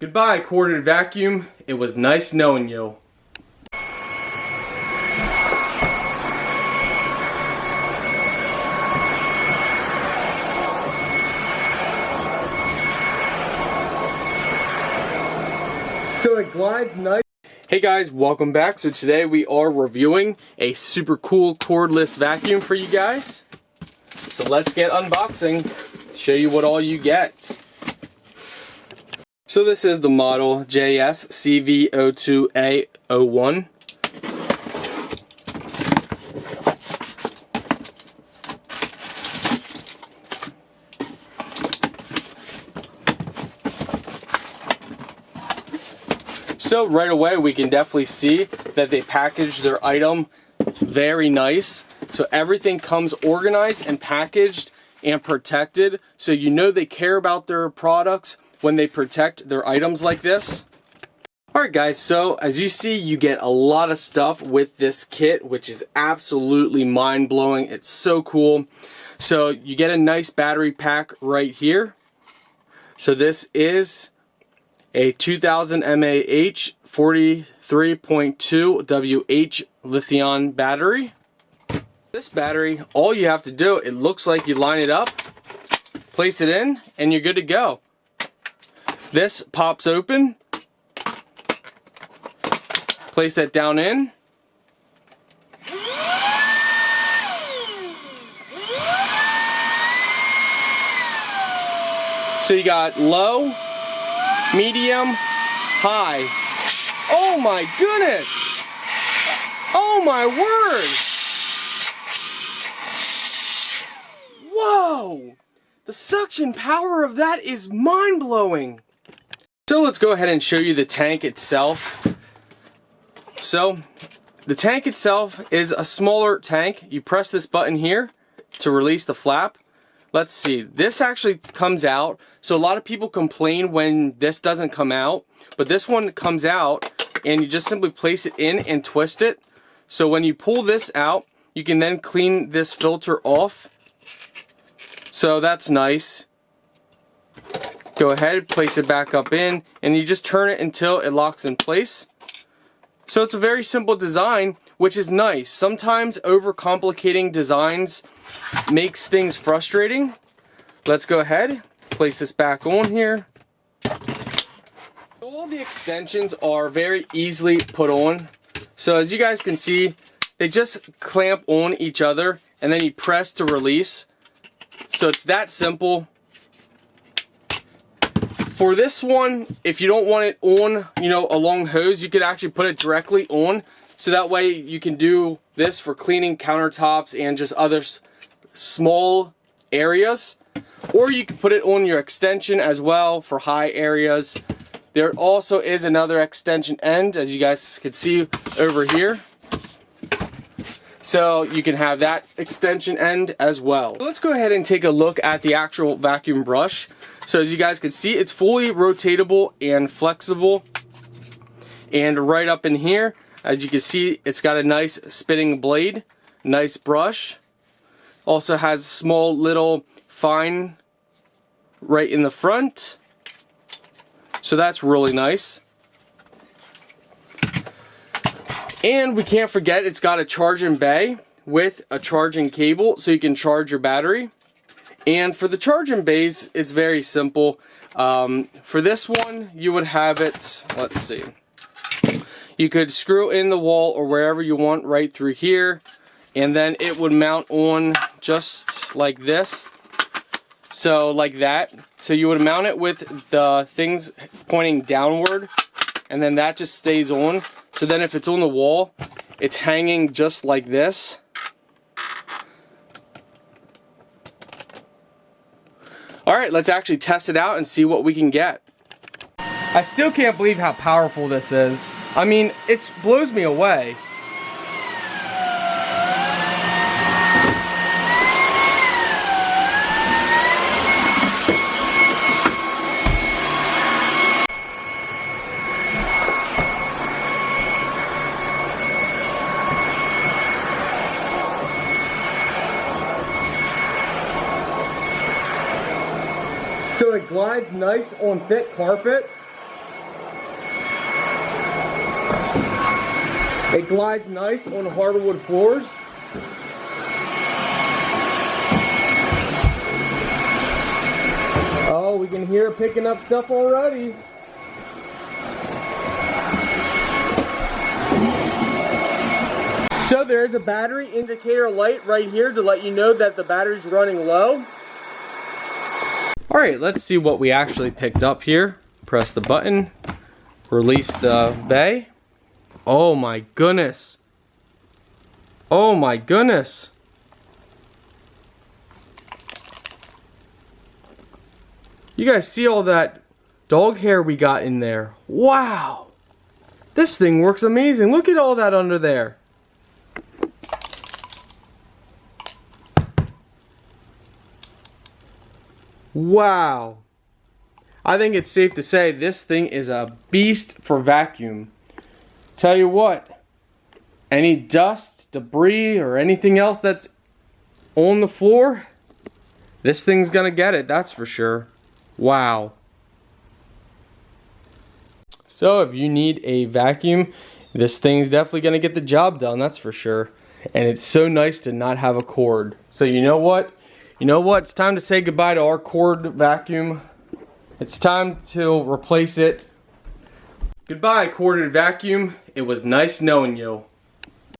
Goodbye, corded vacuum. It was nice knowing you. So it glides nice. Hey guys, welcome back. So today we are reviewing a super cool cordless vacuum for you guys. So let's get unboxing, show you what all you get. So this is the model JS-CV02A01. So right away we can definitely see that they packaged their item very nice. So everything comes organized and packaged and protected. So you know they care about their products when they protect their items like this. Alright guys, so as you see, you get a lot of stuff with this kit, which is absolutely mind-blowing. It's so cool. So you get a nice battery pack right here. So this is a 2000 mAh 43.2 WH lithium battery. This battery, all you have to do, it looks like you line it up, place it in, and you're good to go. This pops open, place that down in. So you got low, medium, high. Oh my goodness! Oh my word! Whoa! The suction power of that is mind-blowing! So let's go ahead and show you the tank itself. So the tank itself is a smaller tank. You press this button here to release the flap. Let's see, this actually comes out. So a lot of people complain when this doesn't come out, but this one comes out and you just simply place it in and twist it. So when you pull this out, you can then clean this filter off. So that's nice. Go ahead, place it back up in, and you just turn it until it locks in place. So it's a very simple design, which is nice. Sometimes overcomplicating designs makes things frustrating. Let's go ahead, place this back on here. All the extensions are very easily put on. So as you guys can see, they just clamp on each other and then you press to release. So it's that simple. For this one, if you don't want it on, a long hose, you could actually put it directly on. So that way you can do this for cleaning countertops and just other small areas. Or you can put it on your extension as well for high areas. There also is another extension end, as you guys can see over here. So you can have that extension end as well. Let's go ahead and take a look at the actual vacuum brush. So as you guys can see, it's fully rotatable and flexible. And right up in here, as you can see, it's got a nice spinning blade, nice brush. Also has a small little fine right in the front. So that's really nice. And we can't forget it's got a charging bay with a charging cable so you can charge your battery. And for the charging bays, it's very simple. For this one, you would have it, let's see. You could screw in the wall or wherever you want right through here. And then it would mount on just like this. So like that. So you would mount it with the things pointing downward. And then that just stays on. So then if it's on the wall, it's hanging just like this. Alright, let's actually test it out and see what we can get. I still can't believe how powerful this is. I mean, it blows me away. So it glides nice on thick carpet. It glides nice on hardwood floors. Oh, we can hear it picking up stuff already. So there's a battery indicator light right here to let you know that the battery's running low. Alright, let's see what we actually picked up here. Press the button, release the bay. Oh my goodness. Oh my goodness. You guys see all that dog hair we got in there? Wow. This thing works amazing. Look at all that under there. Wow. I think it's safe to say this thing is a beast for vacuum. Tell you what, any dust, debris, or anything else that's on the floor, this thing's gonna get it, that's for sure. Wow. So if you need a vacuum, this thing's definitely gonna get the job done, that's for sure. And it's so nice to not have a cord. So you know what? You know what? It's time to say goodbye to our cord vacuum. It's time to replace it. Goodbye, corded vacuum. It was nice knowing you.